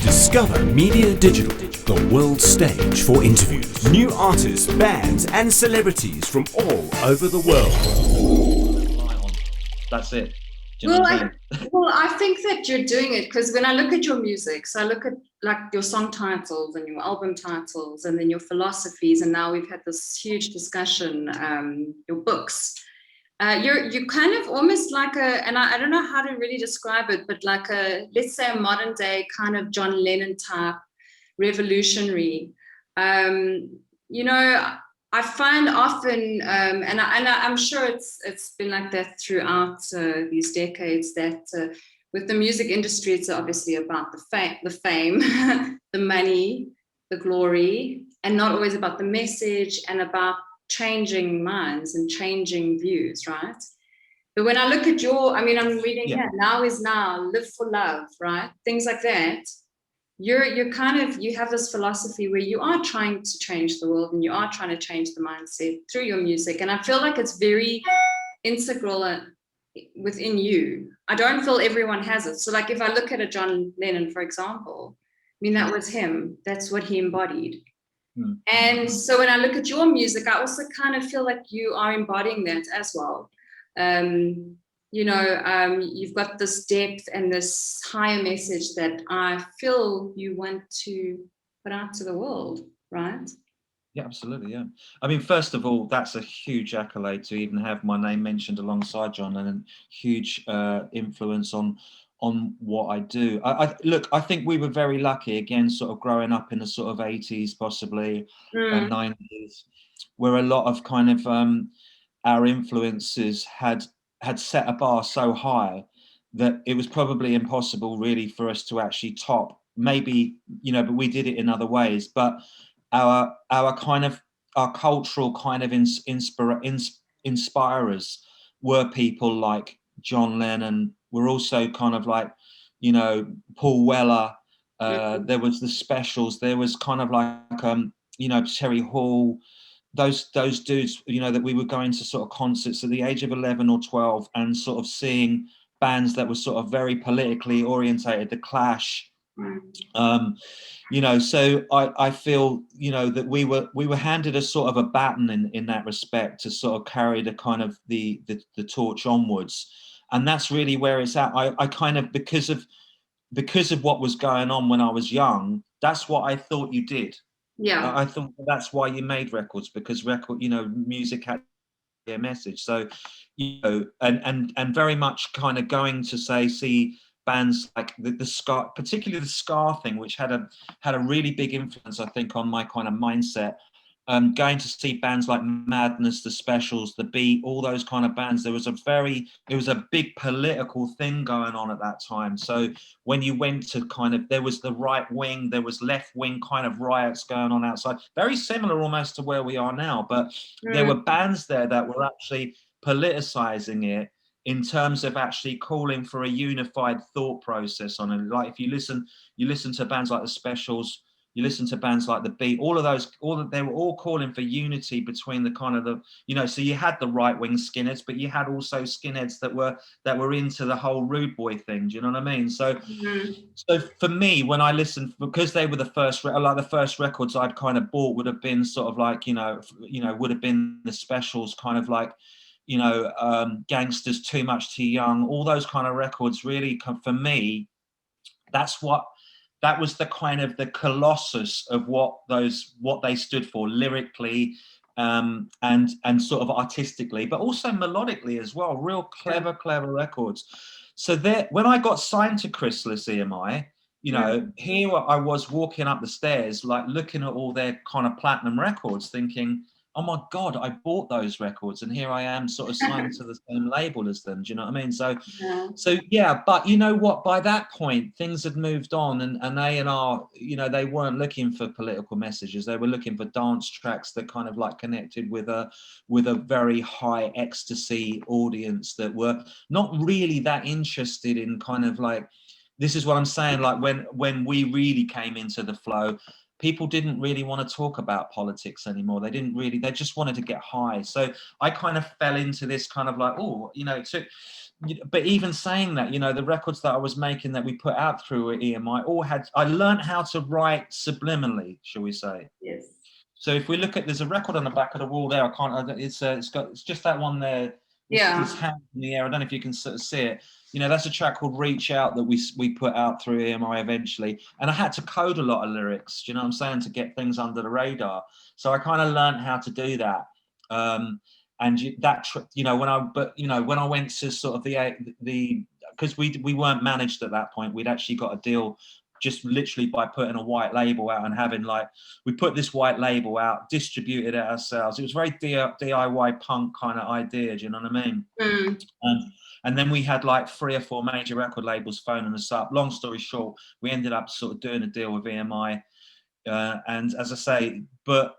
Discover Media Digital, the world stage for interviews. New artists, bands, and celebrities from all over the world. That's it. Do you know what I'm saying? I think that you're doing it because when I look at your music, so I look at like your song titles and your album titles and then your philosophies, and now we've had this huge discussion, your books. You're kind of almost like and I don't know how to really describe it, but like let's say a modern day kind of John Lennon type revolutionary. You know, I find often, and I'm sure it's been like that throughout these decades, that with the music industry, it's obviously about the fame, the money, the glory, and not always about the message and about changing minds and changing views, right? But when I look at I'm reading here, now is now, live for love, right? Things like that. You're kind of, you have this philosophy where you are trying to change the world and you are trying to change the mindset through your music. And I feel like it's very integral within you. I don't feel everyone has it. So like if I look at a John Lennon, for example, I mean, that was him. That's what he embodied. And so when I look at your music, I also kind of feel like you are embodying that as well. You've got this depth and this higher message that I feel you want to put out to the world, right? Yeah, absolutely. Yeah. I mean, first of all, that's a huge accolade to even have my name mentioned alongside John, and a huge influence on what I do. I think we were very lucky, again, sort of growing up in the sort of 80s, possibly 90s, where a lot of kind of our influences had set a bar so high that it was probably impossible really for us to actually top. Maybe, but we did it in other ways. But our cultural kind of inspirers were people like John Lennon. We're also kind of like, Paul Weller. There was the Specials. There was kind of like, Terry Hall. Those dudes, that we were going to sort of concerts at the age of 11 or 12 and sort of seeing bands that were sort of very politically orientated, The Clash. So I feel, that we were handed a sort of a baton in that respect to sort of carry the kind of the torch onwards. And that's really where it's at. I kind of, because of what was going on when I was young, that's what I thought you did. Yeah. I thought that's why you made records, because music had a message. So, and very much kind of going to see bands like the ska, particularly the ska thing, which had a really big influence, I think, on my kind of mindset. Going to see bands like Madness, the Specials, the Beat, all those kind of bands. It was a big political thing going on at that time. So when you went to there was the right wing, there was left wing kind of riots going on outside, very similar almost to where we are now. But there were bands there that were actually politicizing it in terms of actually calling for a unified thought process on it. Like if you listen to bands like the Specials, you listen to bands like the Beat, they were all calling for unity between the kind of so you had the right wing skinheads, but you had also skinheads that were into the whole rude boy thing. Do you know what I mean? So, so for me, when I listened, because they were the first records I'd kind of bought would have been sort of like, would have been the Specials, kind of like, Gangsters, Too Much Too Young, all those kind of records really, for me, that was the kind of the colossus of what they stood for lyrically, and sort of artistically, but also melodically as well. Real clever records. So there, when I got signed to Chrysalis EMI, here I was walking up the stairs, like looking at all their kind of platinum records, thinking, oh my God, I bought those records, and here I am sort of signed to the same label as them. Do you know what I mean? So yeah, but you know what? By that point, things had moved on, and A&R, they weren't looking for political messages. They were looking for dance tracks that kind of like connected with a very high ecstasy audience that were not really that interested in kind of like, this is what I'm saying, like when we really came into the flow, people didn't really want to talk about politics anymore. They just wanted to get high. So I kind of fell into this kind of like, but even saying that, you know, the records that I was making that we put out through EMI all had, I learned how to write subliminally, shall we say. Yes. So if we look at, there's a record on the back of the wall there. I can't. It's just that one there. Yeah. It's hand in the air. I don't know if you can sort of see it. You know, that's a track called "Reach Out" that we put out through EMI eventually. And I had to code a lot of lyrics. Do you know what I'm saying, to get things under the radar. So I kind of learned how to do that. And you know, when I went to sort of the because we weren't managed at that point. We'd actually got a deal just literally by putting a white label out and having, like, we put this white label out, distributed it ourselves. It was very DIY punk kind of idea, do you know what I mean? And then we had like 3 or 4 major record labels phoning us up. Long story short, we ended up sort of doing a deal with EMI. And as I say, but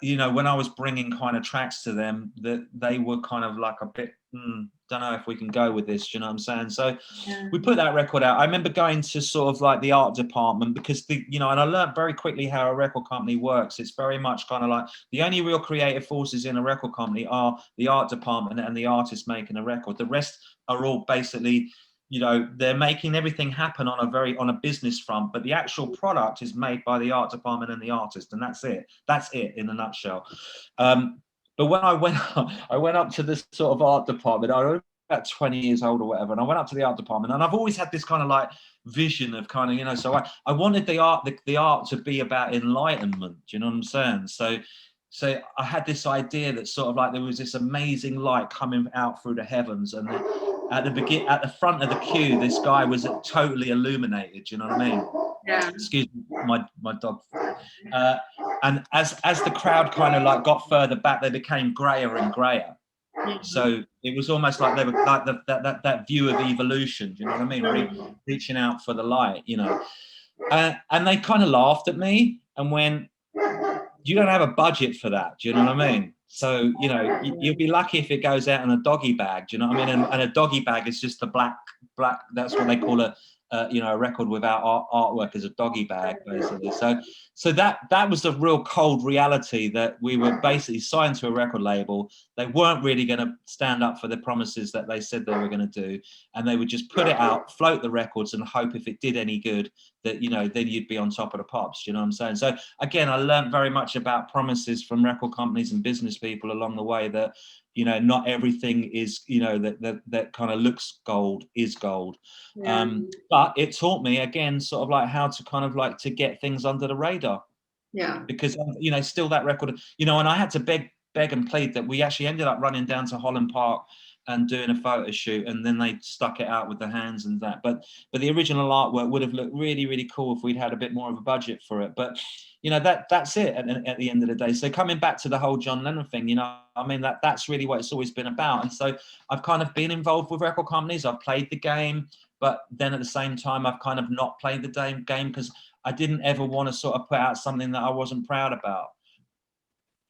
you know, when I was bringing kind of tracks to them, that they were kind of like a bit, don't know if we can go with this, do you know what I'm saying? So we put that record out. I remember going to sort of like the art department, because you know, and I learned very quickly how a record company works. It's very much kind of like the only real creative forces in a record company are the art department and the artist making a record. The rest are all basically, you know, they're making everything happen on a business front, but the actual product is made by the art department and the artist, and that's it. That's it in a nutshell. But when I went up to this sort of art department, I was about 20 years old or whatever, and I went up to the art department, and I've always had this kind of like vision of kind of, you know, so I wanted the art to be about enlightenment. Do you know what I'm saying? So I had this idea that sort of like there was this amazing light coming out through the heavens, and at the front of the queue, this guy was totally illuminated. Do you know what I mean? Yeah. Excuse me, my dog. And as the crowd kind of like got further back, they became grayer and grayer. So it was almost like they were like that view of evolution. Do you know what I mean? Reaching out for the light, you know. And they kind of laughed at me and went, "You don't have a budget for that." Do you know what I mean? So, you know, you'll be lucky if it goes out in a doggy bag. Do you know what I mean? And a doggy bag is just the black. That's what they call a record without artwork is a doggy bag, basically. So that was the real cold reality, that we were basically signed to a record label. They weren't really going to stand up for the promises that they said they were going to do, and they would just put it out, float the records, and hope if it did any good that, you know, then you'd be on top of the pops. Do you know what I'm saying? So again, I learned very much about promises from record companies and business people along the way, that, you know, not everything is, you know, that kind of looks gold is gold. But it taught me again sort of like how to kind of like to get things under the radar. Because, you know, still that record, you know, and I had to beg and plead that we actually ended up running down to Holland Park and doing a photo shoot, and then they stuck it out with the hands and that. But the original artwork would have looked really, really cool if we'd had a bit more of a budget for it. But, you know, that's it at the end of the day. So coming back to the whole John Lennon thing, you know, I mean, that's really what it's always been about. And so I've kind of been involved with record companies. I've played the game, but then at the same time, I've kind of not played the game because I didn't ever want to sort of put out something that I wasn't proud about.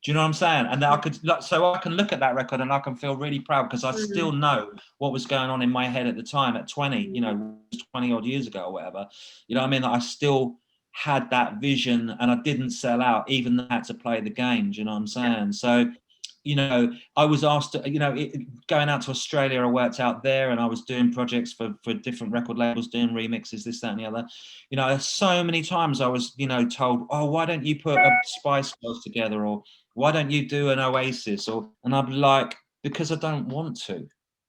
Do you know what I'm saying? And I can look at that record and I can feel really proud, because I still know what was going on in my head at the time at 20, you know, 20 odd years ago or whatever. You know what I mean? I still had that vision, and I didn't sell out, even though I had to play the game. Do you know what I'm saying? So, you know, I was asked to, you know, going out to Australia, I worked out there, and I was doing projects for different record labels, doing remixes, this, that, and the other. You know, so many times I was, you know, told, "Oh, why don't you put a Spice Girls together?" Or, "Why don't you do an Oasis?" And I'm like, because I don't want to. Do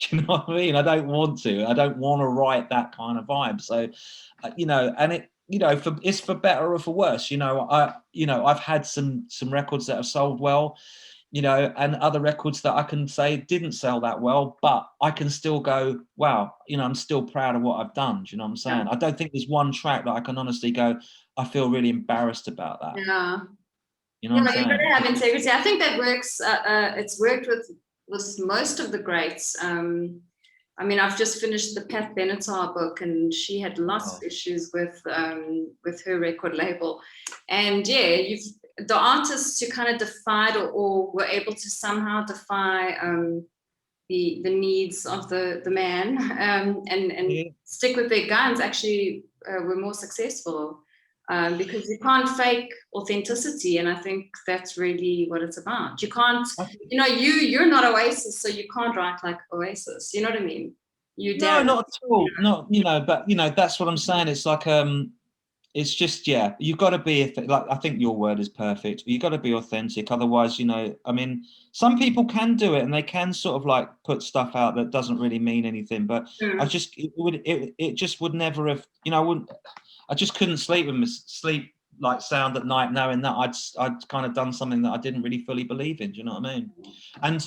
you know what I mean? I don't want to. I don't want to write that kind of vibe. So, you know, and it, you know, it's for better or for worse. You know, I've had some records that have sold well, you know, and other records that I can say didn't sell that well, but I can still go, wow, you know, I'm still proud of what I've done. Do you know what I'm saying? I don't think there's one track that I can honestly go, I feel really embarrassed about that. Yeah. You know what I'm saying? You've got to have integrity. I think that works. It's worked with most of the greats. I mean, I've just finished the Pat Benatar book, and she had lots of issues with her record label. And yeah, the artists who kind of defied or were able to somehow defy the needs of the man and stick with their guns actually were more successful. Because you can't fake authenticity, and I think that's really what it's about. You can't, you know, you're not Oasis, so you can't write like Oasis. You know what I mean? You No, dare. not at all. Not, but that's what I'm saying. It's like, it's just, yeah, you've got to be, like, I think your word is perfect. You've got to be authentic. Otherwise, I mean, some people can do it and they can sort of like put stuff out that doesn't really mean anything. But it just would never have, I just couldn't sleep like sound at night knowing that I'd kind of done something that I didn't really fully believe in. Do you know what I mean? And,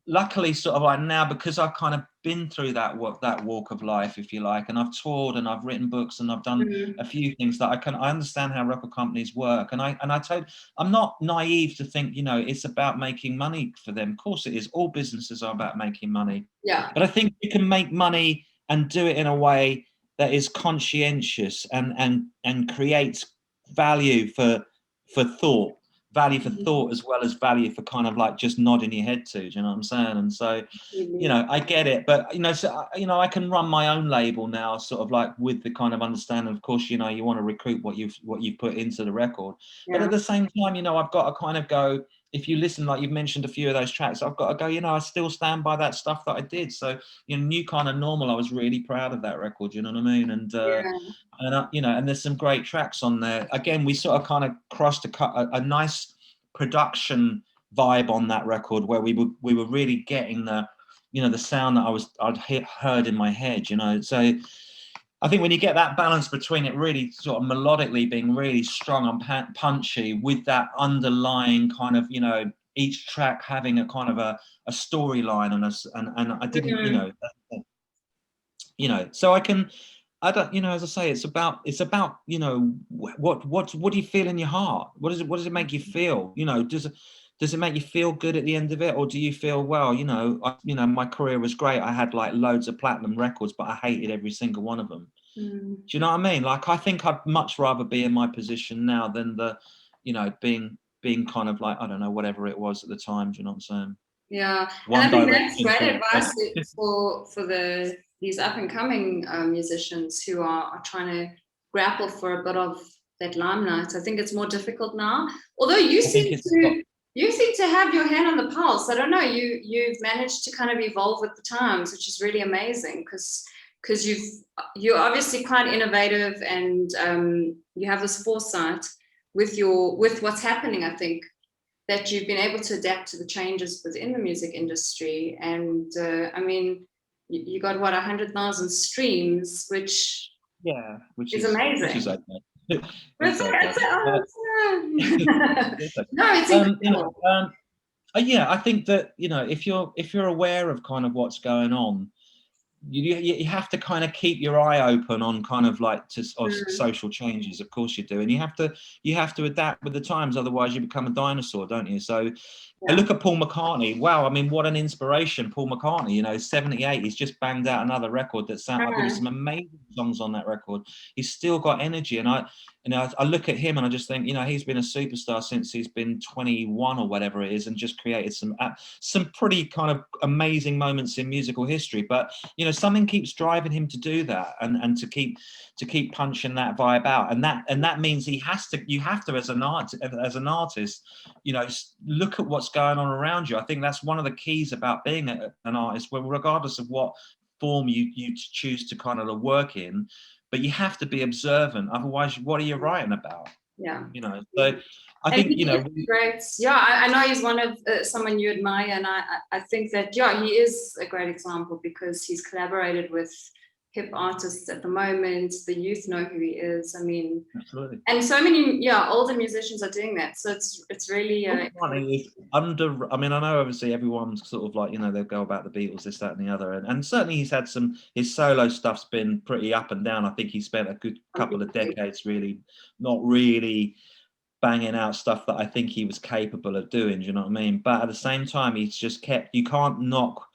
luckily, sort of like now, because I've kind of been through that walk of life, if you like, and I've toured and I've written books and I've done a few things that I understand how record companies work, and I'm not naive to think it's about making money for them. Of course it is. All businesses are about making money. Yeah. But I think you can make money and do it in a way that is conscientious and creates value for thought. Value for thought as well as value for kind of like just nodding your head to. Do you know what I'm saying? And so, I get it, but I can run my own label now, sort of like with the kind of understanding. Of course, you want to recruit what you've put into the record, but at the same time, I've got to kind of go. If you listen, like you've mentioned a few of those tracks, I've got to go. I still stand by that stuff that I did. So, New Kind of Normal, I was really proud of that record. You know what I mean? And and there's some great tracks on there. Again, we sort of kind of crossed a nice production vibe on that record where we were really getting the sound that I'd heard in my head. So I think when you get that balance between it really sort of melodically being really strong and punchy with that underlying kind of each track having a kind of a storyline and I didn't so I don't, as I say, it's about, what do you feel in your heart? What does it make you feel? Does it make you feel good at the end of it? Or do you feel, well, my career was great. I had like loads of platinum records, but I hated every single one of them. Do you know what I mean? Like, I think I'd much rather be in my position now than being kind of like, I don't know, whatever it was at the time. Do you know what I'm saying? Yeah. And I think that's great advice for these up and coming musicians who are trying to grapple for a bit of that limelight. I think it's more difficult now. Although you seem to have your hand on the pulse. I don't know. You've managed to kind of evolve with the times, which is really amazing because you're obviously quite innovative and you have this foresight with what's happening. I think that you've been able to adapt to the changes within the music industry. And I mean, you got 100,000 streams, which is amazing. Which is okay. No, it's incredible. I think that if you're aware of kind of what's going on, you have to kind of keep your eye open on kind of like social changes. Of course you do, and you have to adapt with the times, otherwise you become a dinosaur, don't you? So I look at Paul McCartney. Wow, I mean, what an inspiration, Paul McCartney. 78, he's just banged out another record that there's some amazing songs on that record. He's still got energy, and I look at him and I just think, he's been a superstar since he's been 21 or whatever it is, and just created some pretty kind of amazing moments in musical history. But something keeps driving him to do that and to keep punching that vibe out, and that means you have to as an artist, look at what's going on around you. I think that's one of the keys about being an artist, where regardless of what form you choose to kind of work in, but you have to be observant. Otherwise, what are you writing about? So I think great. I know he's one of someone you admire, and I think that he is a great example because he's collaborated with hip artists at the moment. The youth know who he is. I mean, absolutely. And so many older musicians are doing that, so it's really I mean, I know obviously everyone's sort of like they go about the Beatles, this, that and the other, and certainly he's had his solo stuff's been pretty up and down. I think he spent a good couple of decades really not really banging out stuff that I think he was capable of doing. Do you know what I mean? But at the same time, he's just you can't knock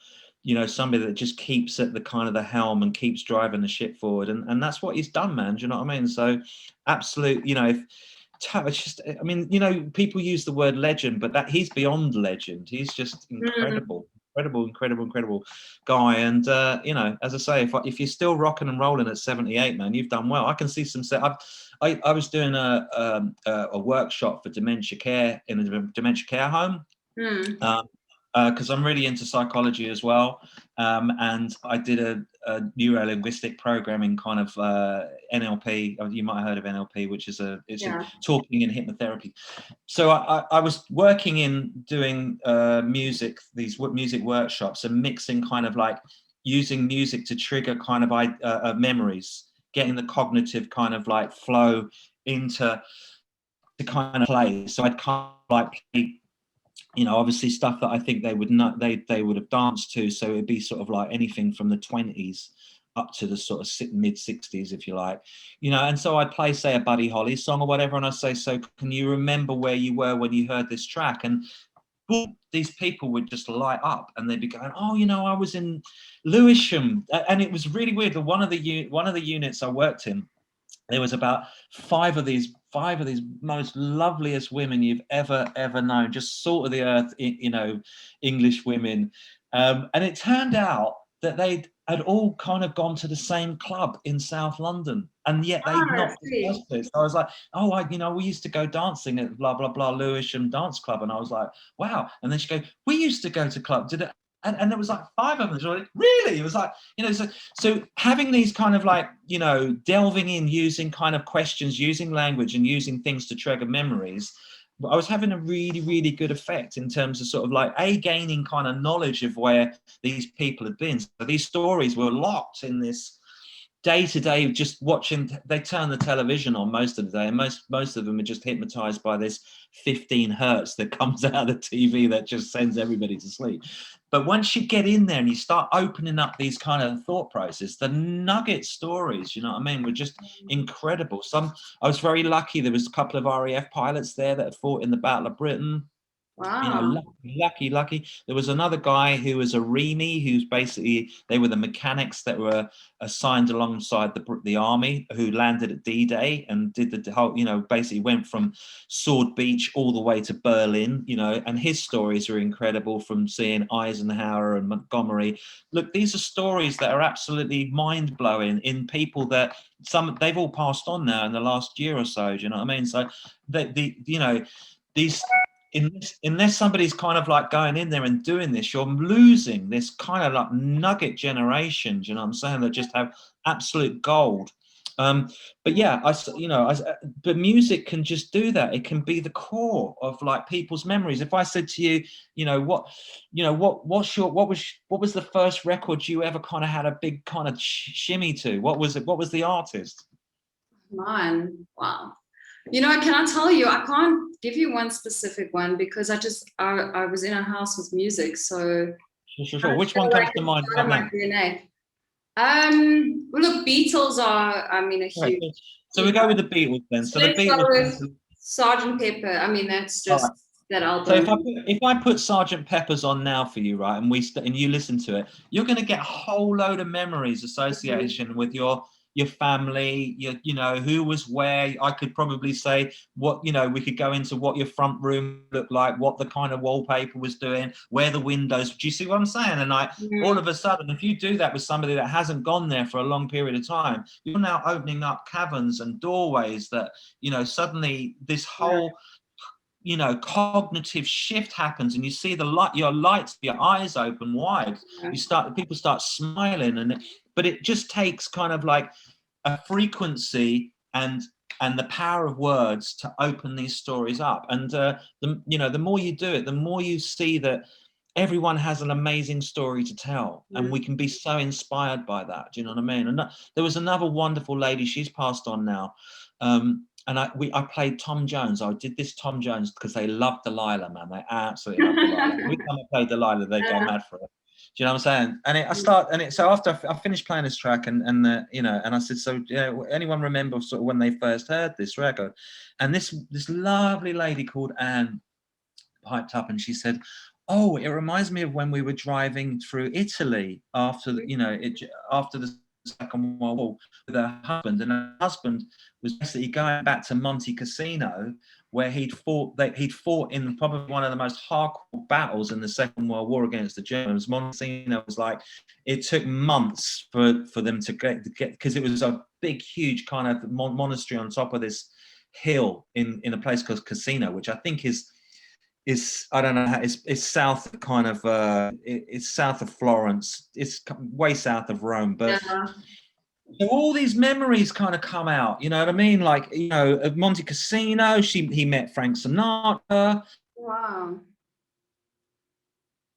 somebody that just keeps at the kind of the helm and keeps driving the ship forward, and that's what he's done, man. Do you know what I mean? So absolute, it's just, I mean, people use the word legend, but that he's beyond legend. He's just incredible. Incredible guy. And as I say, if you're still rocking and rolling at 78, man, you've done well. I can see some I was doing a workshop for dementia care in a dementia care home. because I'm really into psychology as well. And I did a neuro-linguistic programming kind of NLP. You might have heard of NLP, which is it's a talking and hypnotherapy. So I was working in doing these music workshops, and mixing kind of like using music to trigger kind of memories, getting the cognitive kind of like flow into the kind of play. So I'd kind of like play, you know, obviously stuff that I think they would not they would have danced to. So it'd be sort of like anything from the 20s up to the sort of mid 60s, if you like, you know. And so I'd play, say, a Buddy Holly song or whatever, and I'd say, so can you remember where you were when you heard this track? And boom, these people would just light up, and they'd be going, oh, you know, I was in Lewisham. And it was really weird. One of the units I worked in, there was about five of these most loveliest women you've ever known, just salt of the earth, you know, English women. And it turned out that they had all kind of gone to the same club in South London, and yet they'd not discussed it. So I was like, oh, you know, we used to go dancing at blah blah blah Lewisham Dance Club, and I was like, wow. And then she go, we used to go to club, did it? And there was like five of them. Like, really? It was like, you know, so having these kind of like, you know, delving in, using kind of questions, using language and using things to trigger memories, I was having a really, really good effect in terms of sort of like gaining kind of knowledge of where these people had been. So these stories were locked in this day to day, just watching. They turn the television on most of the day, and most of them are just hypnotized by this 15 hertz that comes out of the TV that just sends everybody to sleep. But once you get in there and you start opening up these kind of thought processes, the nugget stories, you know what I mean, were just incredible. I was very lucky. There was a couple of RAF pilots there that had fought in the Battle of Britain. Wow. You know, lucky. There was another guy who was a Remy, who's basically, they were the mechanics that were assigned alongside the army, who landed at D-Day and did the whole, you know, basically went from Sword Beach all the way to Berlin, you know, and his stories are incredible, from seeing Eisenhower and Montgomery. Look, these are stories that are absolutely mind-blowing in people that they've all passed on now in the last year or so, do you know what I mean? So you know, these, unless somebody's kind of like going in there and doing this, you're losing this kind of like nugget generation, do you know what I'm saying, that just have absolute gold. But yeah, but music can just do that. It can be the core of like people's memories. If I said to you, what was the first record you ever kind of had a big kind of shimmy to? What was it? What was the artist? Mine. Wow. You know, can I tell you, I can't give you one specific one, because I was in a house with music, so sure. Which one comes to mind right now? DNA. Well, look, Beatles are, I mean, a huge. Right. So we go with the Beatles then. So the Beatles. Sgt. Pepper. I mean, that's just that album. So if I put Sgt. Pepper's on now for you, right, and you listen to it, you're going to get a whole load of memories association with your family, you know, who was where. I could probably say what, you know, we could go into what your front room looked like, what the kind of wallpaper was doing, where the windows. Do you see what I'm saying? And all of a sudden, if you do that with somebody that hasn't gone there for a long period of time, you're now opening up caverns and doorways that, you know, suddenly this whole, you know, cognitive shift happens, and you see your eyes open wide. People start smiling, but it just takes kind of like a frequency and the power of words to open these stories up. And the more you do it, the more you see that everyone has an amazing story to tell, and we can be so inspired by that. Do you know what I mean? And there was another wonderful lady, she's passed on now. And I played Tom Jones. I did this Tom Jones because they love Delilah, man. They absolutely love Delilah. Every time I play Delilah, they go mad for it. Do you know what I'm saying? So after I finished playing this track, and I said, so anyone remember sort of when they first heard this record? And this lovely lady called Anne piped up, and she said, oh, it reminds me of when we were driving through Italy after the Second World War with her husband, and her husband was basically going back to Monte Cassino, where he'd fought in probably one of the most hardcore battles in the Second World War against the Germans. Monte Cassino was like, it took months for them to get, because it was a big, huge kind of monastery on top of this hill in a place called Cassino, which I think is is, I don't know how, it's south of kind of it's south of Florence. It's way south of Rome, but Yeah. so all these memories kind of come out. You know what I mean? Like, you know, at Monte Cassino, he met Frank Sinatra. Wow.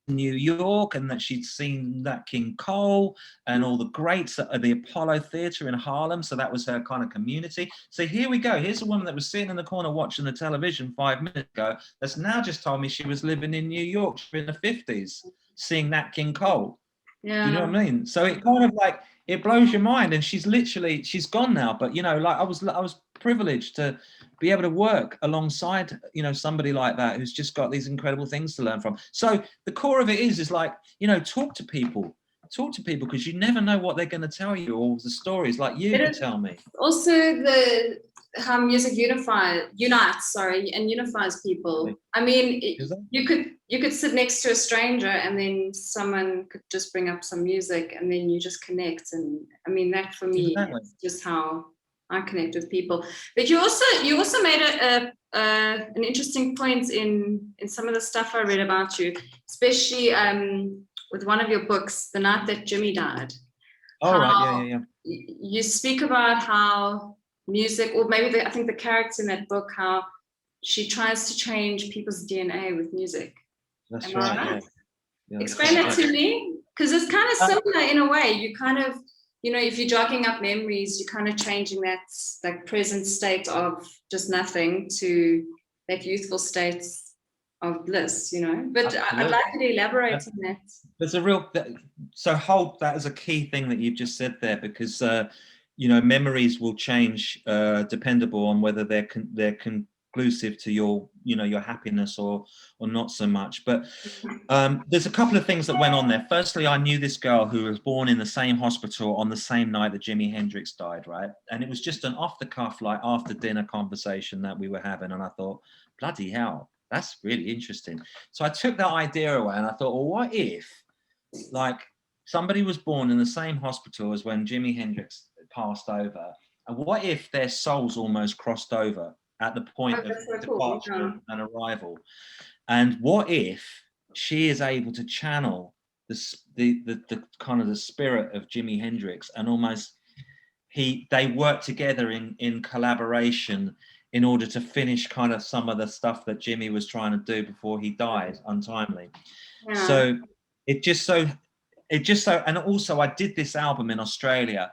New York, and that she'd seen Nat King Cole and all the greats at the Apollo Theatre in Harlem. So that was her kind of community. So here we go. Here's a woman that was sitting in the corner watching the television 5 minutes ago that's now just told me she was living in New York in the 50s, seeing Nat King Cole. Yeah. Do you know what I mean? So it kind of like, it blows your mind. And she's gone now. But, you know, like I was privileged to be able to work alongside, you know, somebody like that who's just got these incredible things to learn from. So the core of it is like, you know, talk to people because you never know what they're going to tell you, or the stories like you could tell me. Also how music unites and unifies people. I mean, you could sit next to a stranger and then someone could just bring up some music and then you just connect. And I mean, that for me is just how I connect with people. But you also made an interesting point in some of the stuff I read about you, especially with one of your books, The Night That Jimmy Died. Oh, right, yeah. You speak about how music, or maybe I think the character in that book, how she tries to change people's DNA with music. That's right. Yeah. Explain that to me, because it's kind of similar in a way. You kind of, you know, if you're jogging up memories, you're kind of changing that present state of just nothing to that youthful state of bliss, you know. But absolutely. I'd like you to elaborate on that. There's a real, so hold that as a key thing that you've just said there, because you know, memories will change dependable on whether they're conclusive to your, you know, your happiness or not so much. But there's a couple of things that went on there. Firstly, I knew this girl who was born in the same hospital on the same night that Jimi Hendrix died, right? And it was just an off the cuff, like after dinner conversation that we were having, and I thought, bloody hell, that's really interesting. So I took that idea away and I thought, well, what if like somebody was born in the same hospital as when Jimi Hendrix passed over, and what if their souls almost crossed over at the point of departure and arrival? And what if she is able to channel the kind of the spirit of Jimi Hendrix, and almost they work together in collaboration in order to finish kind of some of the stuff that Jimmy was trying to do before he died untimely. Yeah. So it just so, and also I did this album in Australia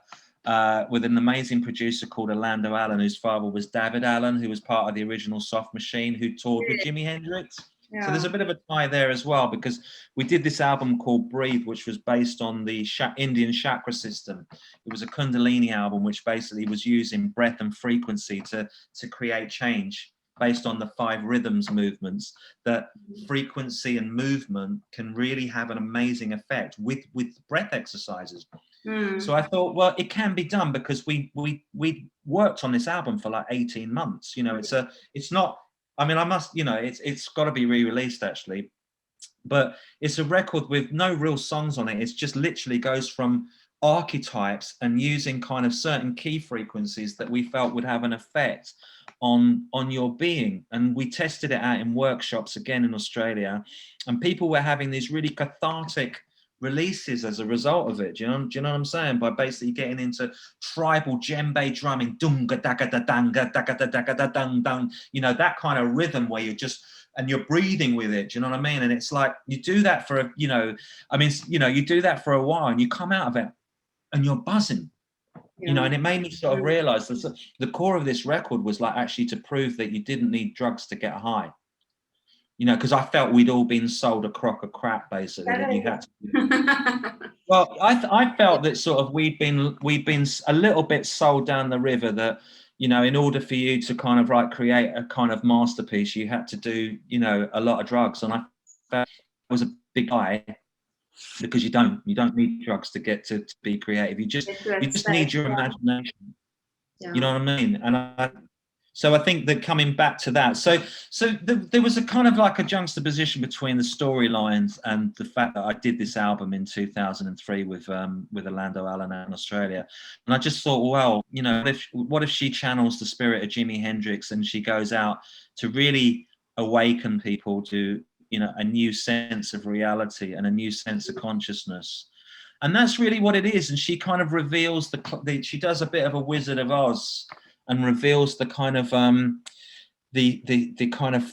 with an amazing producer called Orlando Allen, whose father was David Allen, who was part of the original Soft Machine, who toured with Jimi Hendrix. Yeah. So there's a bit of a tie there as well, because we did this album called Breathe, which was based on the Indian chakra system. It was a Kundalini album, which basically was using breath and frequency to create change based on the 5 rhythms movements. That frequency and movement can really have an amazing effect with breath exercises. So I thought, well, it can be done, because we worked on this album for like 18 months. You know, it's not, I mean, I must, you know, it's got to be re-released actually, but it's a record with no real songs on it. It's just literally goes from archetypes and using kind of certain key frequencies that we felt would have an effect on your being. And we tested it out in workshops again in Australia, and people were having these really cathartic releases as a result of it. Do you know what I'm saying? By basically getting into tribal djembe drumming, dunga daga da danga daga da daga da dung dung, you know, that kind of rhythm where you're just, and you're breathing with it. Do you know what I mean? And it's like, you do that for you know, I mean, you know, you do that for a while and you come out of it and you're buzzing. Yeah. You know, and it made me sort of realize that the core of this record was like actually to prove that you didn't need drugs to get high. You know, because I felt we'd all been sold a crock of crap, basically, that you had to. Well, I felt that sort of we'd been a little bit sold down the river that, you know, in order for you to kind of like create a kind of masterpiece, you had to do, you know, a lot of drugs. And I felt I was a big guy, because you don't need drugs to get to be creative. You just need your imagination. Yeah. You know what I mean? And so I think that coming back to that, so there was a kind of like a juxtaposition between the storylines and the fact that I did this album in 2003 with Orlando Allen in Australia, and I just thought, well, you know, what if she channels the spirit of Jimi Hendrix and she goes out to really awaken people to, you know, a new sense of reality and a new sense of consciousness. And that's really what it is. And she kind of reveals she does a bit of a Wizard of Oz and reveals the kind of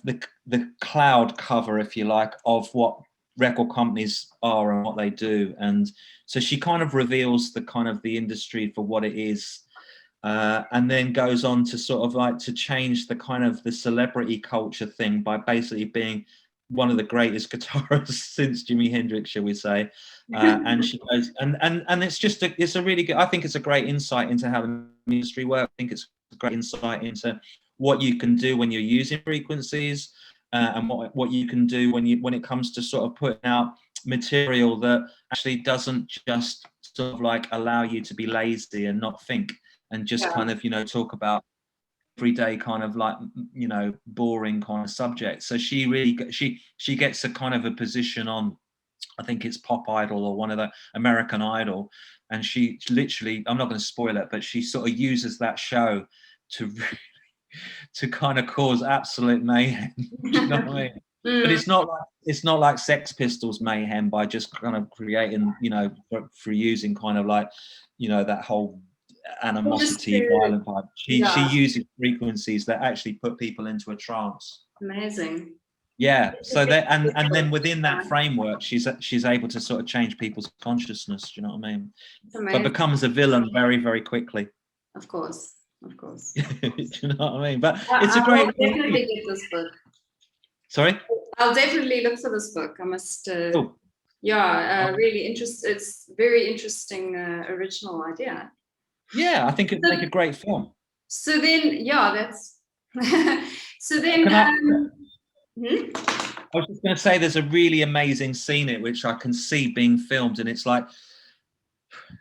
the cloud cover, if you like, of what record companies are and what they do. And so she kind of reveals the kind of the industry for what it is, and then goes on to sort of like to change the kind of the celebrity culture thing by basically being one of the greatest guitarists since Jimi Hendrix, shall we say. And she goes, and it's just it's a really good, I think it's a great insight into how the industry works. I think it's a great insight into what you can do when you're using frequencies, and what you can do when it comes to sort of putting out material that actually doesn't just sort of like allow you to be lazy and not think and just kind of, you know, talk about everyday kind of like, you know, boring kind of subjects. So she really she gets a kind of a position on, I think it's Pop Idol or one of the American Idol, and she literally, I'm not going to spoil it, but she sort of uses that show to really, to kind of cause absolute mayhem. Do you know what I mean? But it's not like Sex Pistols mayhem by just kind of creating, you know, for using kind of like, you know, that whole animosity, violent vibe. She uses frequencies that actually put people into a trance. Amazing. Yeah. So that and then within that framework, she's able to sort of change people's consciousness. Do you know what I mean? But becomes a villain very, very quickly. Of course. Of course. Do you know what I mean? But it's a great. I'll definitely get this book. Sorry? I'll definitely look for this book. I must. Really interesting. It's very interesting, original idea. Yeah, I think it'd make a great film. So then, that's. So then. I was just going to say, there's a really amazing scene in it which I can see being filmed, and it's like,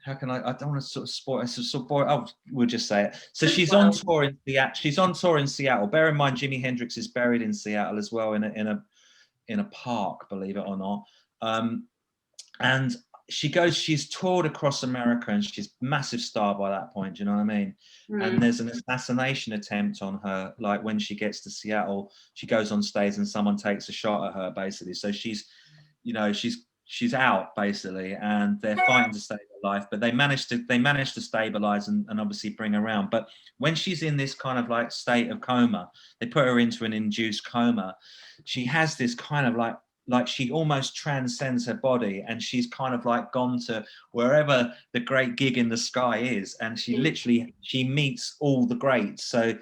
how can I don't want to sort of spoil. We'll just say it. So she's on tour in Seattle. She's on tour in Seattle. Bear in mind, Jimi Hendrix is buried in Seattle as well, in a park, believe it or not. And she's toured across America, and she's a massive star by that point. Do you know what I mean? And there's an assassination attempt on her. Like when she gets to Seattle, she goes on stage and someone takes a shot at her, basically. So she's out basically, and they're fighting to save her life, but they manage to stabilize and obviously bring her around. But when she's in this kind of like state of coma, they put her into an induced coma. She has this kind of like she almost transcends her body, and she's kind of like gone to wherever the great gig in the sky is, and she meets all the greats. So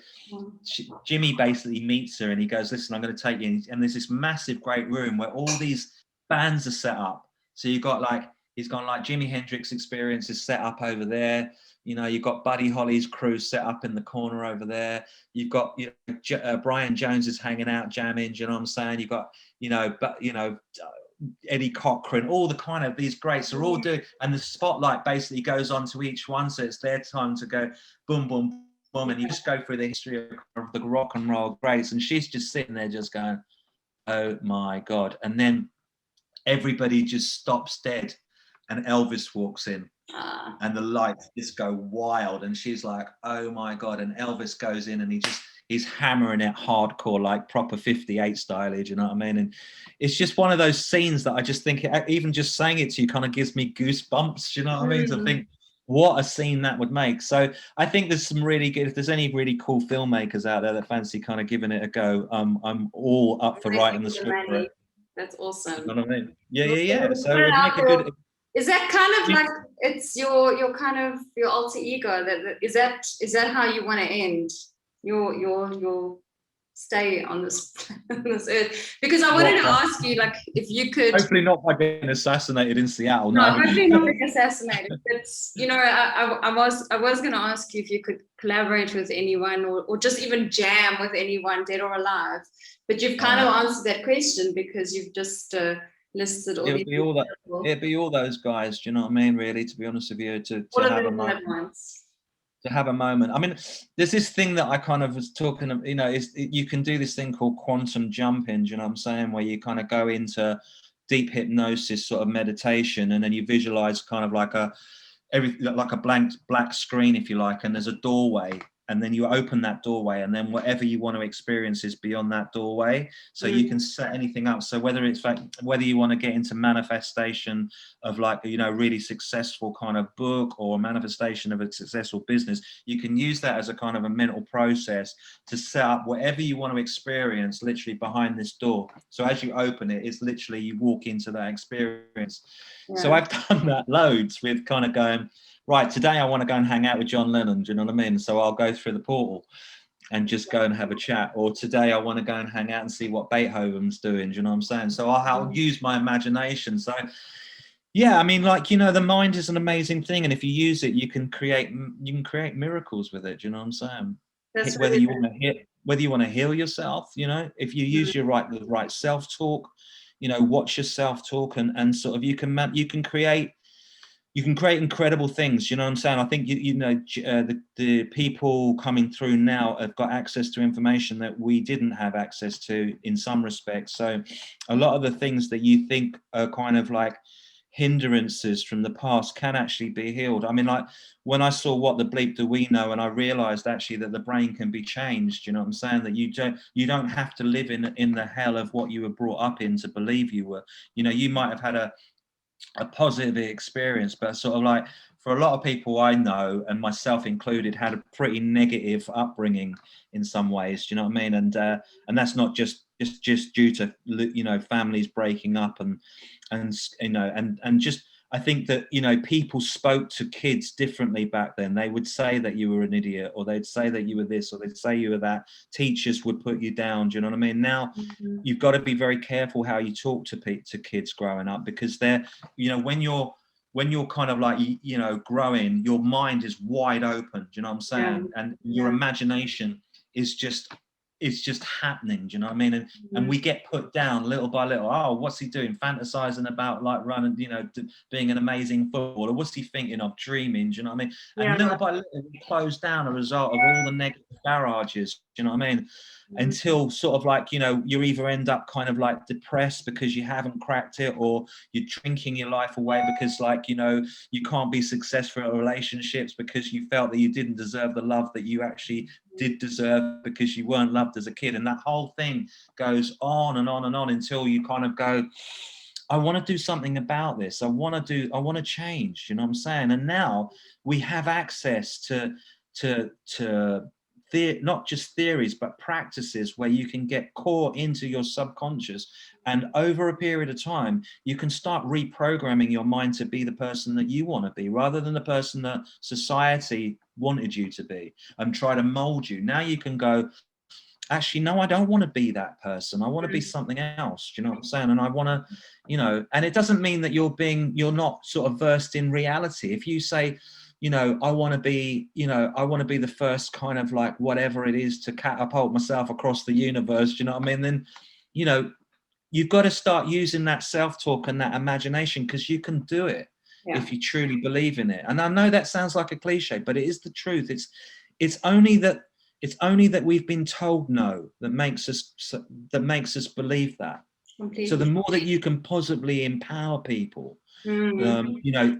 Jimmy basically meets her, and he goes, listen, I'm going to take you, and there's this massive great room where all these bands are set up. So you've got like, he's gone like Jimi Hendrix Experience is set up over there. You know, you've got Buddy Holly's crew set up in the corner over there. You've got, you know, Brian Jones is hanging out jamming. You know what I'm saying? You've got, Eddie Cochran, all the kind of these greats are all doing, and the spotlight basically goes on to each one. So it's their time to go boom, boom, boom, and you just go through the history of the rock and roll greats. And she's just sitting there just going, oh my God. And then everybody just stops dead, and Elvis walks in, and the lights just go wild, and she's like, oh my God. And Elvis goes in, and he's hammering it hardcore, like proper 58 style, you know what I mean? And it's just one of those scenes that I just think, even just saying it to you kind of gives me goosebumps, you know what I mean? To think what a scene that would make. So I think there's some really good, if there's any really cool filmmakers out there that fancy kind of giving it a go, I'm all up for writing the script for it. That's awesome. You know what I mean? Yeah. So it would make a good. Is that kind of like, it's your kind of your alter ego? Is that how you want to end your stay on this earth? Because I wanted to ask you, like, if you could. Hopefully not by being assassinated in Seattle. No, hopefully not being assassinated. But you know, I was going to ask you if you could collaborate with anyone, or just even jam with anyone, dead or alive. But you've kind of answered that question because you've just listed all these. It'd be all those guys. Do you know what I mean? Really, to be honest with you, to have a moment. To have a moment. I mean, there's this thing that I kind of was talking of, you know, you can do this thing called quantum jumping, do you know what I'm saying? Where you kind of go into deep hypnosis sort of meditation, and then you visualize kind of like a blank black screen, if you like, and there's a doorway, and then you open that doorway, and then whatever you want to experience is beyond that doorway. So you can set anything up. So whether it's like, whether you want to get into manifestation of like, you know, really successful kind of book, or a manifestation of a successful business, you can use that as a kind of a mental process to set up whatever you want to experience literally behind this door. So as you open it, it's literally you walk into that experience. So I've done that loads with kind of going, right, today I want to go and hang out with John Lennon, do you know what I mean? So I'll go through the portal and just go and have a chat. Or today I want to go and hang out and see what Beethoven's doing, do you know what I'm saying? So I'll use my imagination. So yeah, I mean, like, you know, the mind is an amazing thing, and if you use it, you can create miracles with it, do you know what I'm saying? That's Whether really you want to heal yourself, you know, if you use the right self-talk, you know, watch your self-talk, and sort of you can create incredible things, you know what I'm saying? I think the people coming through now have got access to information that we didn't have access to in some respects. So a lot of the things that you think are kind of like hindrances from the past can actually be healed. I mean, like when I saw What the Bleep Do We Know, and I realized actually that the brain can be changed, you know what I'm saying? That you don't have to live in the hell of what you were brought up in to believe you were. You know, you might have had a positive experience, but sort of like for a lot of people I know, and myself included, had a pretty negative upbringing in some ways, do you know what I mean? And that's not just due to, you know, families breaking up and you know, and just, I think that, you know, people spoke to kids differently back then. They would say that you were an idiot, or they'd say that you were this, or they'd say you were that. Teachers would put you down, do you know what I mean? Now you've got to be very careful how you talk to kids growing up, because they're, you know, when you're kind of like, you know, growing, your mind is wide open, do you know what I'm saying? And your imagination is just, it's just happening, do you know what I mean? And we get put down little by little. Oh, what's he doing? Fantasizing about like running, you know, being an amazing footballer. What's he thinking of? Dreaming, do you know what I mean? And little by little, we close down a result of all the negative barrages, do you know what I mean? Until sort of like, you know, you either end up kind of like depressed because you haven't cracked it, or you're drinking your life away because, like, you know, you can't be successful in relationships because you felt that you didn't deserve the love that you actually did deserve because you weren't loved as a kid. And that whole thing goes on and on and on until you kind of go, I want to do something about this. I want to change, you know what I'm saying? And now we have access to not just theories, but practices where you can get core into your subconscious, and over a period of time you can start reprogramming your mind to be the person that you want to be, rather than the person that society wanted you to be and try to mold you. Now you can go, actually, no, I don't want to be that person. I want to be something else. Do you know what I'm saying? And I want to, you know, and it doesn't mean that you're not sort of versed in reality. If you say, you know, I want to be the first kind of like whatever it is to catapult myself across the universe, do you know what I mean? Then, you know, you've got to start using that self-talk and that imagination, because you can do it if you truly believe in it. And I know that sounds like a cliche, but it is the truth. It's only that we've been told no that makes us believe that. Completely. So the more that you can possibly empower people, you know,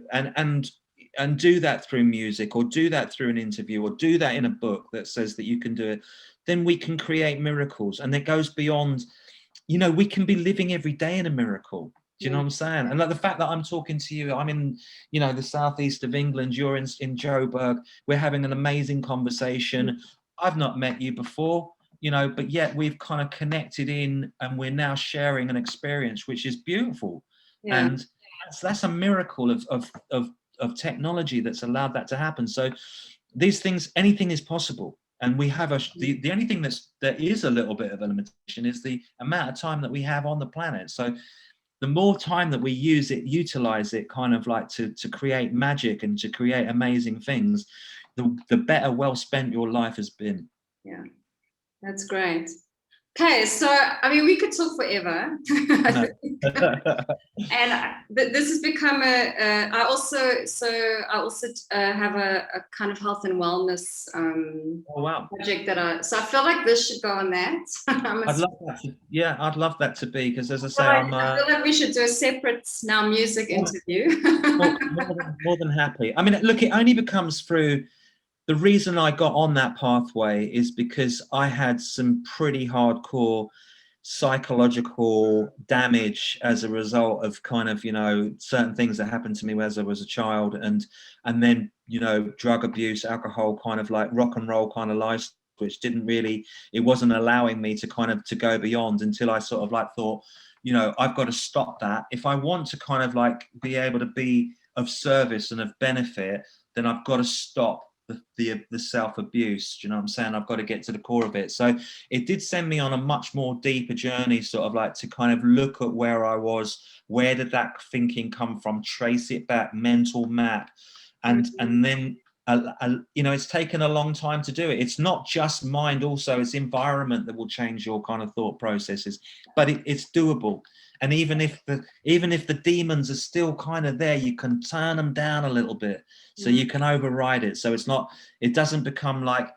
and do that through music, or do that through an interview, or do that in a book that says that you can do it, then we can create miracles. And it goes beyond, you know, we can be living every day in a miracle. Do you know what I'm saying? And like the fact that I'm talking to you, I'm in, you know, the southeast of England, you're in Joburg, we're having an amazing conversation. I've not met you before, you know, but yet we've kind of connected in, and we're now sharing an experience, which is beautiful. And that's a miracle of technology that's allowed that to happen. So these things, anything is possible. And we have the only thing that is a little bit of a limitation is the amount of time that we have on the planet. So the more time that we utilize it kind of like to create magic and to create amazing things, the better well spent your life has been. Yeah, that's great. Okay, so I mean, we could talk forever. And this has become I also have a kind of health and wellness project so I feel like this should go on that. I'd love that to be, because as I say, I feel like we should do a separate music interview. more than happy. I mean, look, it only becomes through the reason I got on that pathway is because I had some pretty hardcore psychological damage as a result of kind of, you know, certain things that happened to me as I was a child, and then, you know, drug abuse, alcohol, kind of like rock and roll kind of life, which didn't really, it wasn't allowing me to kind of to go beyond, until I sort of like thought, you know, I've got to stop that. If I want to kind of like be able to be of service and of benefit, then I've got to stop the self-abuse. Do you know what I'm saying? I've got to get to the core of it. So it did send me on a much more deeper journey, sort of like to kind of look at where I was, where did that thinking come from, trace it back, mental map, and then you know, it's taken a long time to do it. It's not just mind, also it's environment that will change your kind of thought processes, but it's doable. And even if the demons are still kind of there, you can turn them down a little bit, so you can override it. So it doesn't become like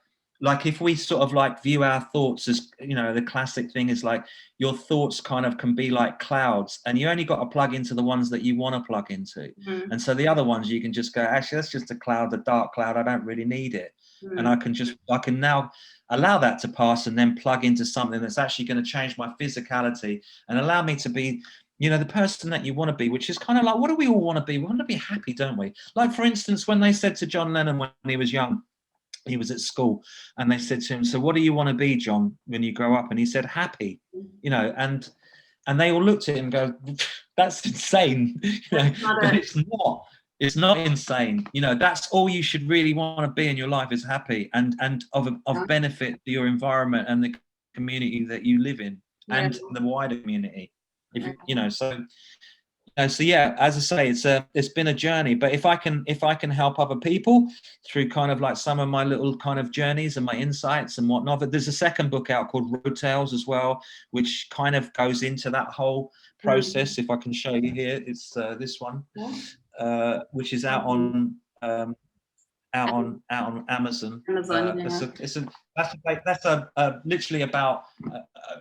if we sort of like view our thoughts as, you know, the classic thing is like your thoughts kind of can be like clouds, and you only got to plug into the ones that you want to plug into. And so the other ones you can just go, actually, that's just a cloud, a dark cloud, I don't really need it. And I can now allow that to pass, and then plug into something that's actually going to change my physicality and allow me to be, you know, the person that you want to be, which is kind of like, what do we all want to be? We want to be happy, don't we? Like, for instance, when they said to John Lennon when he was young, he was at school, and they said to him, so what do you want to be, John, when you grow up? And he said, happy, you know, and they all looked at him and go, that's insane, you know, but it's not insane. You know, that's all you should really want to be in your life, is happy and of benefit to your environment and the community that you live in, and the wider community. If you know, so yeah, as I say, it's been a journey, but if I can help other people through kind of like some of my little kind of journeys and my insights and whatnot. But there's a second book out called Road Tales as well, which kind of goes into that whole process. If I can show you here, it's this one, which is out on Amazon. That's literally about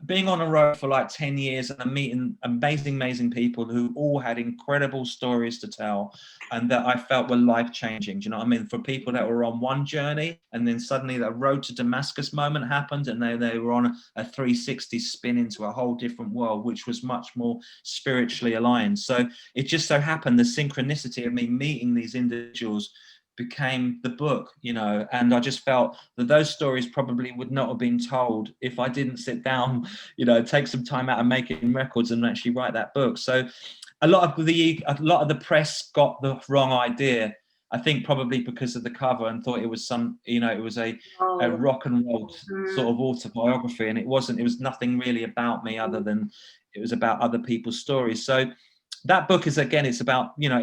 being on a road for like 10 years and meeting amazing people who all had incredible stories to tell, and that I felt were life-changing. Do you know what I mean? For people that were on one journey, and then suddenly the road to Damascus moment happened, and they were on a 360 spin into a whole different world, which was much more spiritually aligned. So it just so happened the synchronicity of me meeting these individuals became the book, you know, and I just felt that those stories probably would not have been told if I didn't sit down, you know, take some time out of making records and actually write that book. So a lot of the press got the wrong idea, I think, probably because of the cover, and thought it was some, you know, it was a rock and roll sort of autobiography, and it wasn't. It was nothing really about me, other than it was about other people's stories. So that book is, again, it's about, you know,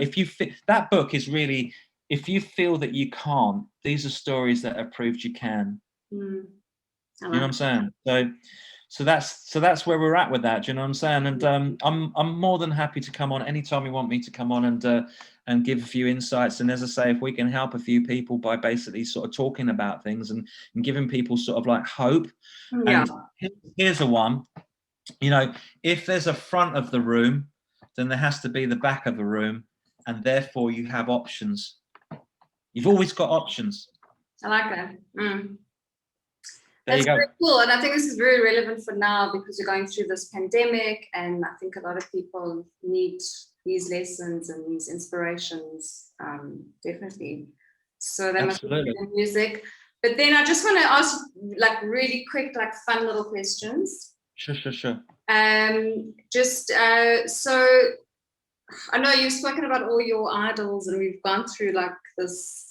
that book is really, if you feel that you can't, these are stories that have proved you can. You know what I'm saying? So that's where we're at with that. Do you know what I'm saying? And I'm more than happy to come on anytime you want me to come on and give a few insights. And as I say, if we can help a few people by basically sort of talking about things and giving people sort of like hope. And here's a one. You know, if there's a front of the room, then there has to be the back of the room, and therefore you have options. You've always got options. I like that. That's very cool. And I think this is very relevant for now, because we're going through this pandemic, and I think a lot of people need these lessons and these inspirations, definitely. So they must be music. But then I just want to ask you, like, really quick, like fun little questions. Sure. So I know you've spoken about all your idols, and we've gone through like this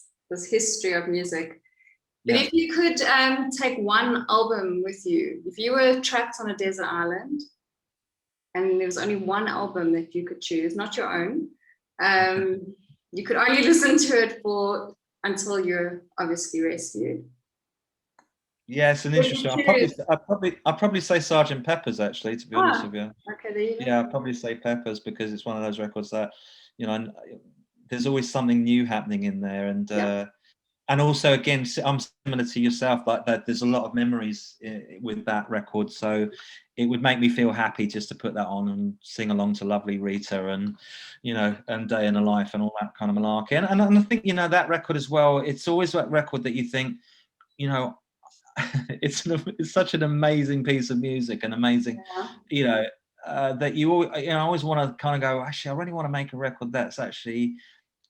history of music. But if you could take one album with you, if you were trapped on a desert island and there was only one album that you could choose, not your own, you could only listen to it until you're obviously rescued. Yeah, it's an interesting. I'd probably say Sgt. Pepper's, actually, to be honest with you. Okay, there you go. Yeah, I'd probably say Pepper's, because it's one of those records that, you know, there's always something new happening in there, and and also again, I'm similar to yourself, like that there's a lot of memories with that record, so it would make me feel happy just to put that on and sing along to Lovely Rita and, you know, and Day in a Life and all that kind of malarkey. And I think, you know, that record as well, it's always that record that you think, you know, it's such an amazing piece of music, and amazing, you know, that you always want to kind of go, actually, I really want to make a record that's actually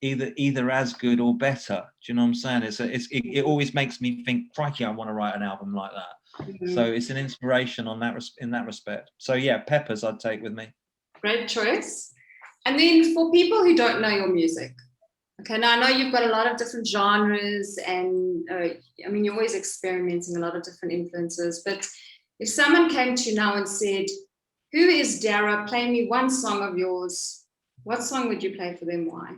either as good or better. Do you know what I'm saying? It always makes me think, crikey, I want to write an album like that. Mm-hmm. So it's an inspiration in that respect. So yeah, Peppers I'd take with me. Great choice. And then for people who don't know your music, okay, now I know you've got a lot of different genres, and I mean, you're always experimenting, a lot of different influences, but if someone came to you now and said, who is Dar.Ra? Play me one song of yours. What song would you play for them? Why?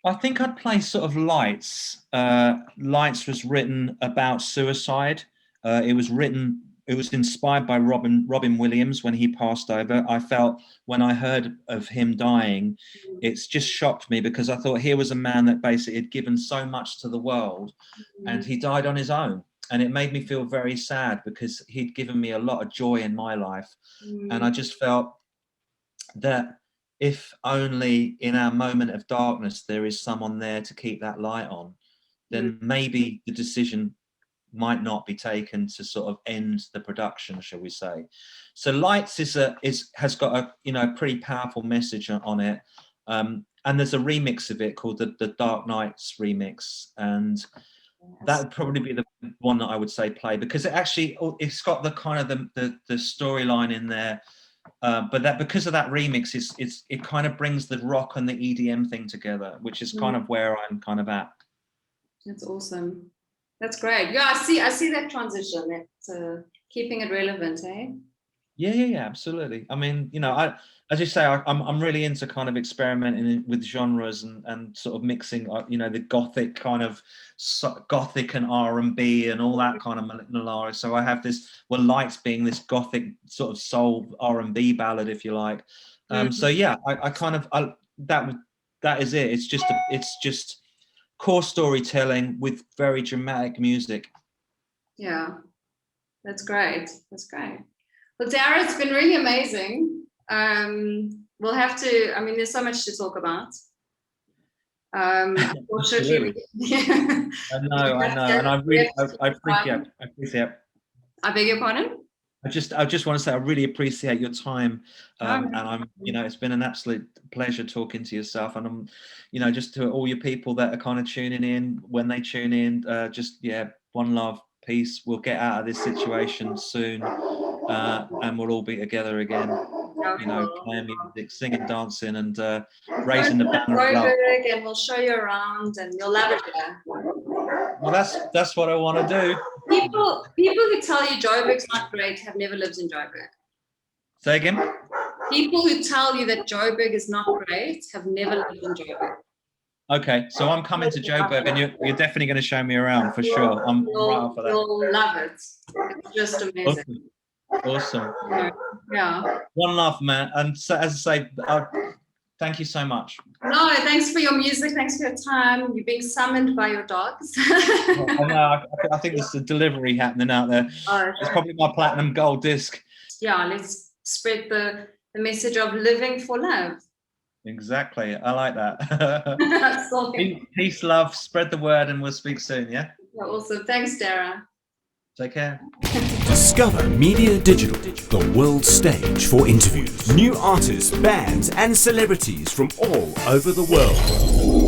I think I'd play sort of Lights. Lights was written about suicide. It was inspired by Robin Williams when he passed over. I felt when I heard of him dying, it's just shocked me, because I thought here was a man that basically had given so much to the world, and he died on his own. And it made me feel very sad, because he'd given me a lot of joy in my life. And I just felt that if only in our moment of darkness there is someone there to keep that light on, then maybe the decision might not be taken to sort of end the production, shall we say. So Lights has got a, you know, pretty powerful message on it, and there's a remix of it called the Dark Nights remix, and that would probably be the one that I would say play, because it's got the kind of the storyline in there. But that, because of that remix, it kind of brings the rock and the EDM thing together, which is kind of where I'm kind of at. That's awesome. That's great. Yeah, I see that transition. It's keeping it relevant, eh? Yeah, absolutely. I mean, you know, as you say, I'm really into kind of experimenting with genres and sort of mixing, you know, the gothic kind of gothic and R&B and all that kind of malarkey. So I have this, well, Lights being this gothic sort of soul R&B ballad, if you like. So yeah, that is it. It's just core storytelling with very dramatic music. Yeah, that's great. That's great. Well, Dar.Ra, it's been really amazing. We'll have to, I mean, there's so much to talk about. Unfortunately, I know, and I appreciate. I beg your pardon? I just want to say I really appreciate your time, and I'm, you know, it's been an absolute pleasure talking to yourself, and I'm, you know, just to all your people that are kind of tuning in, when they tune in, just one love, peace. We'll get out of this situation soon, and we'll all be together again. You know, playing music, singing, dancing, and raising the banner of love. And we'll show you around, and you'll love it there. Well, that's what I want to do. People who tell you Joburg's not great have never lived in Joburg. Say again? People who tell you that Joburg is not great have never lived in Joburg. Okay, so I'm coming to Joburg, and you're definitely going to show me around for sure. I'm right off of that. You'll love it. It's just amazing. Awesome. Yeah. One love, man. And so, as I say, thank you so much. No, thanks for your music. Thanks for your time. You're being summoned by your dogs. I know. I think there's a delivery happening out there. It's probably my platinum gold disc. Yeah, let's spread the message of living for love. Exactly. I like that. Peace, love, spread the word, and we'll speak soon, yeah? Awesome. Thanks, Dar.Ra. Take care. Discover Media Digital, the world stage for interviews. New artists, bands, and celebrities from all over the world.